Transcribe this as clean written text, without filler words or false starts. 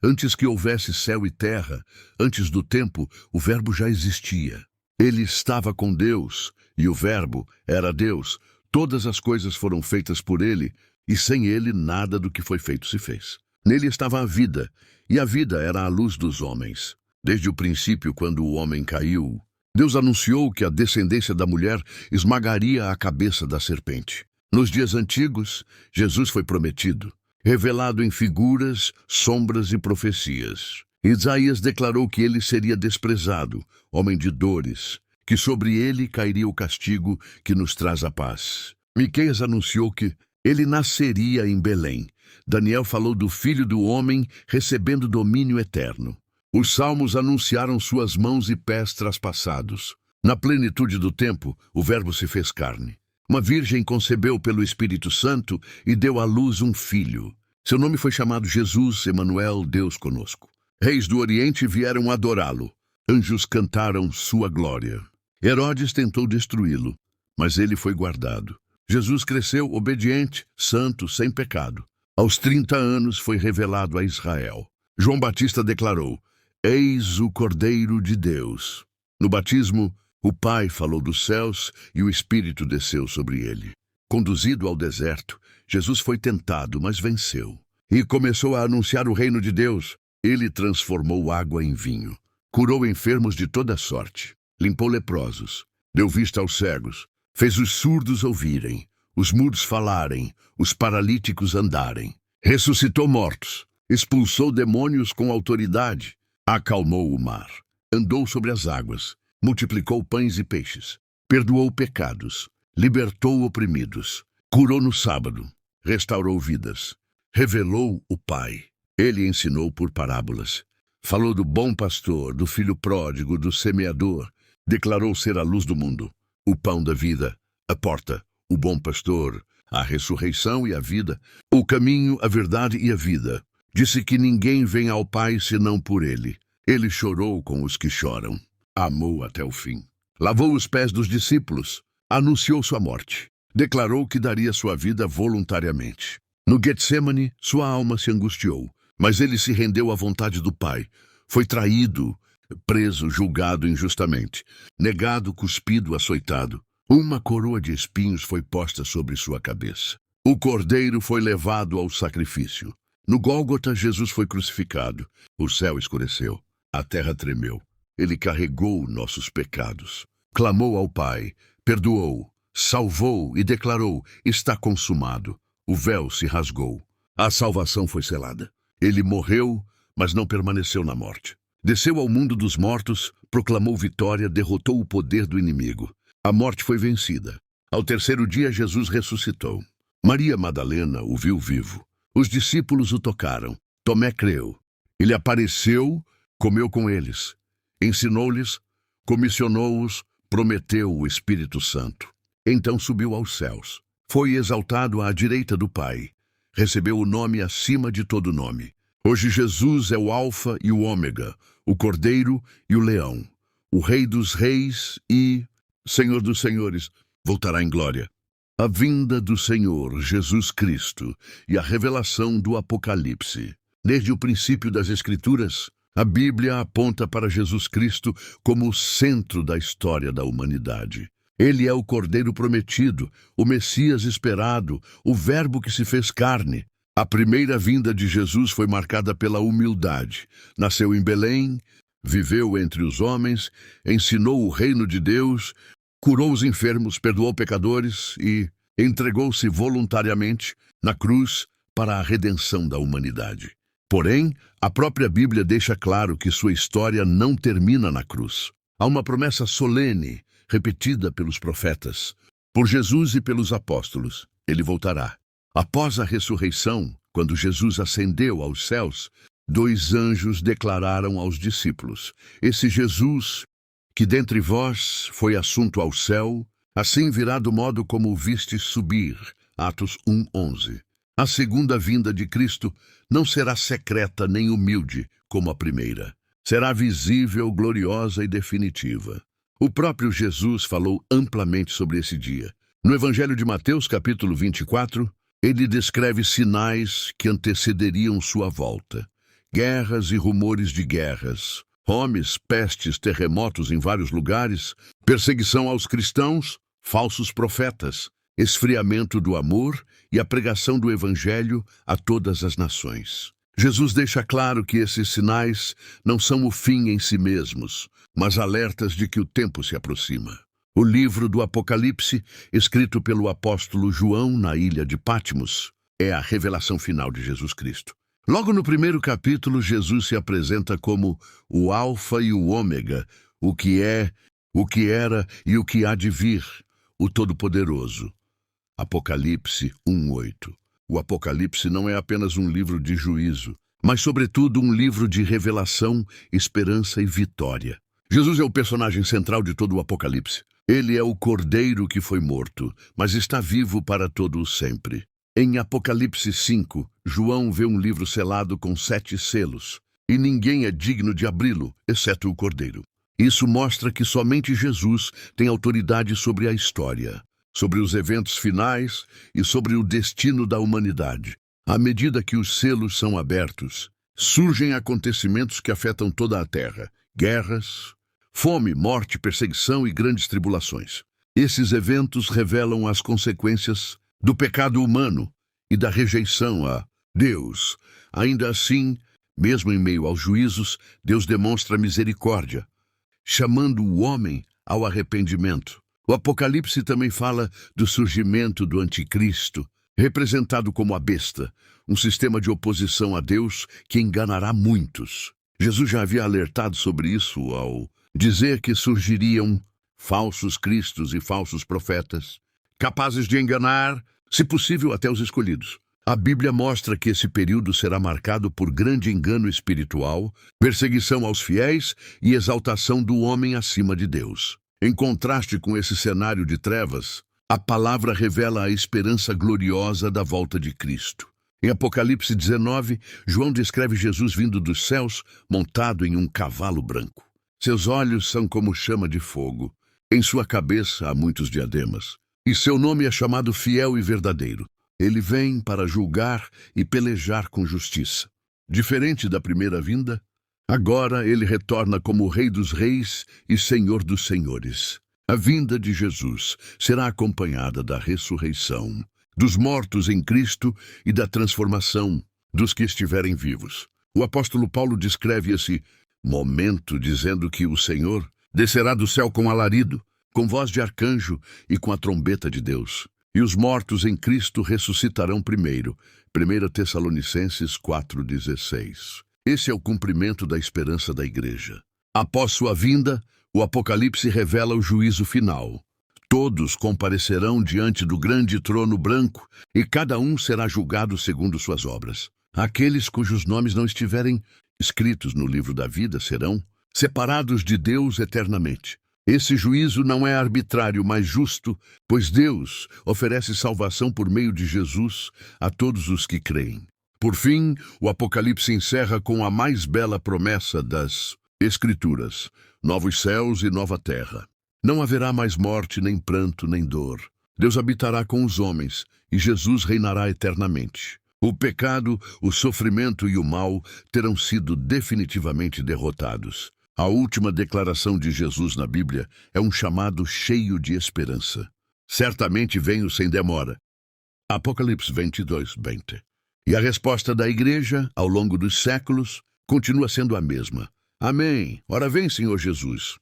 Antes que houvesse céu e terra, antes do tempo, o Verbo já existia. Ele estava com Deus, e o Verbo era Deus. Todas as coisas foram feitas por ele, e sem ele nada do que foi feito se fez. Nele estava a vida, e a vida era a luz dos homens. Desde o princípio, quando o homem caiu, Deus anunciou que a descendência da mulher esmagaria a cabeça da serpente. Nos dias antigos, Jesus foi prometido, revelado em figuras, sombras e profecias. Isaías declarou que ele seria desprezado, homem de dores, que sobre ele cairia o castigo que nos traz a paz. Miqueias anunciou que ele nasceria em Belém. Daniel falou do Filho do Homem recebendo domínio eterno. Os salmos anunciaram suas mãos e pés traspassados. Na plenitude do tempo, o Verbo se fez carne. Uma virgem concebeu pelo Espírito Santo e deu à luz um filho. Seu nome foi chamado Jesus, Emanuel, Deus conosco. Reis do Oriente vieram adorá-lo. Anjos cantaram sua glória. Herodes tentou destruí-lo, mas ele foi guardado. Jesus cresceu obediente, santo, sem pecado. Aos 30 anos foi revelado a Israel. João Batista declarou: Eis o Cordeiro de Deus. No batismo, o Pai falou dos céus e o Espírito desceu sobre ele. Conduzido ao deserto, Jesus foi tentado, mas venceu. E começou a anunciar o reino de Deus. Ele transformou água em vinho. Curou enfermos de toda sorte. Limpou leprosos. Deu vista aos cegos. Fez os surdos ouvirem, os mudos falarem, os paralíticos andarem. Ressuscitou mortos. Expulsou demônios com autoridade. Acalmou o mar. Andou sobre as águas. Multiplicou pães e peixes. Perdoou pecados. Libertou oprimidos. Curou no sábado. Restaurou vidas. Revelou o Pai. Ele ensinou por parábolas. Falou do bom pastor, do filho pródigo, do semeador. Declarou ser a luz do mundo, o pão da vida, a porta, o bom pastor, a ressurreição e a vida, o caminho, a verdade e a vida. Disse que ninguém vem ao Pai senão por ele. Ele chorou com os que choram. Amou até o fim. Lavou os pés dos discípulos. Anunciou sua morte. Declarou que daria sua vida voluntariamente. No Getsêmani, sua alma se angustiou, mas ele se rendeu à vontade do Pai. Foi traído, preso, julgado injustamente, negado, cuspido, açoitado. Uma coroa de espinhos foi posta sobre sua cabeça. O cordeiro foi levado ao sacrifício. No Gólgota, Jesus foi crucificado. O céu escureceu. A terra tremeu. Ele carregou nossos pecados. Clamou ao Pai, perdoou, salvou e declarou: está consumado. O véu se rasgou. A salvação foi selada. Ele morreu, mas não permaneceu na morte. Desceu ao mundo dos mortos, proclamou vitória, derrotou o poder do inimigo. A morte foi vencida. Ao terceiro dia, Jesus ressuscitou. Maria Madalena o viu vivo. Os discípulos o tocaram. Tomé creu. Ele apareceu, comeu com eles. Ensinou-lhes, comissionou-os, prometeu o Espírito Santo. Então subiu aos céus. Foi exaltado à direita do Pai. Recebeu o nome acima de todo nome. Hoje Jesus é o Alfa e o Ômega, o Cordeiro e o Leão, o Rei dos Reis e Senhor dos Senhores. Voltará em glória. A vinda do Senhor Jesus Cristo e a revelação do Apocalipse. Desde o princípio das Escrituras, a Bíblia aponta para Jesus Cristo como o centro da história da humanidade. Ele é o Cordeiro prometido, o Messias esperado, o Verbo que se fez carne. A primeira vinda de Jesus foi marcada pela humildade. Nasceu em Belém, viveu entre os homens, ensinou o reino de Deus, curou os enfermos, perdoou pecadores e entregou-se voluntariamente na cruz para a redenção da humanidade. Porém, a própria Bíblia deixa claro que sua história não termina na cruz. Há uma promessa solene, repetida pelos profetas, por Jesus e pelos apóstolos: ele voltará. Após a ressurreição, quando Jesus ascendeu aos céus, 2 anjos declararam aos discípulos: esse Jesus, que dentre vós foi assunto ao céu, assim virá do modo como o vistes subir. Atos 1:11. A segunda vinda de Cristo não será secreta nem humilde como a primeira. Será visível, gloriosa e definitiva. O próprio Jesus falou amplamente sobre esse dia. No Evangelho de Mateus, capítulo 24, ele descreve sinais que antecederiam sua volta. guerras e rumores de guerras, fomes, pestes, terremotos em vários lugares, perseguição aos cristãos, falsos profetas, esfriamento do amor e a pregação do evangelho a todas as nações. Jesus deixa claro que esses sinais não são o fim em si mesmos, mas alertas de que o tempo se aproxima. O livro do Apocalipse, escrito pelo apóstolo João na ilha de Patmos, é a revelação final de Jesus Cristo. Logo no primeiro capítulo, Jesus se apresenta como o Alfa e o Ômega, o que é, o que era e o que há de vir, o Todo-Poderoso. Apocalipse 1:8. O Apocalipse não é apenas um livro de juízo, mas, sobretudo, um livro de revelação, esperança e vitória. Jesus é o personagem central de todo o Apocalipse. Ele é o Cordeiro que foi morto, mas está vivo para todo o sempre. Em Apocalipse 5, João vê um livro selado com 7 selos, e ninguém é digno de abri-lo, exceto o Cordeiro. Isso mostra que somente Jesus tem autoridade sobre a história, sobre os eventos finais e sobre o destino da humanidade. À medida que os selos são abertos, surgem acontecimentos que afetam toda a terra: guerras, fome, morte, perseguição e grandes tribulações. Esses eventos revelam as consequências do pecado humano e da rejeição a Deus. Ainda assim, mesmo em meio aos juízos, Deus demonstra misericórdia, chamando o homem ao arrependimento. O Apocalipse também fala do surgimento do Anticristo, representado como a besta, um sistema de oposição a Deus que enganará muitos. Jesus já havia alertado sobre isso ao dizer que surgiriam falsos cristos e falsos profetas, capazes de enganar, se possível, até os escolhidos. A Bíblia mostra que esse período será marcado por grande engano espiritual, perseguição aos fiéis e exaltação do homem acima de Deus. Em contraste com esse cenário de trevas, a palavra revela a esperança gloriosa da volta de Cristo. Em Apocalipse 19, João descreve Jesus vindo dos céus, montado em um cavalo branco. Seus olhos são como chama de fogo. Em sua cabeça há muitos diademas. E seu nome é chamado Fiel e Verdadeiro. Ele vem para julgar e pelejar com justiça. Diferente da primeira vinda, agora ele retorna como Rei dos Reis e Senhor dos Senhores. A vinda de Jesus será acompanhada da ressurreição dos mortos em Cristo e da transformação dos que estiverem vivos. O apóstolo Paulo descreve esse momento dizendo que o Senhor descerá do céu com alarido, com voz de arcanjo e com a trombeta de Deus. E os mortos em Cristo ressuscitarão primeiro. 1 Tessalonicenses 4,16. Esse é o cumprimento da esperança da igreja. Após sua vinda, o Apocalipse revela o juízo final. Todos comparecerão diante do grande trono branco e cada um será julgado segundo suas obras. Aqueles cujos nomes não estiverem escritos no livro da vida serão separados de Deus eternamente. Esse juízo não é arbitrário, mas justo, pois Deus oferece salvação por meio de Jesus a todos os que creem. Por fim, o Apocalipse encerra com a mais bela promessa das Escrituras: novos céus e nova terra. Não haverá mais morte, nem pranto, nem dor. Deus habitará com os homens e Jesus reinará eternamente. O pecado, o sofrimento e o mal terão sido definitivamente derrotados. A última declaração de Jesus na Bíblia é um chamado cheio de esperança. Certamente venho sem demora. Apocalipse 22:20. E a resposta da igreja, ao longo dos séculos, continua sendo a mesma. Amém. Ora vem, Senhor Jesus.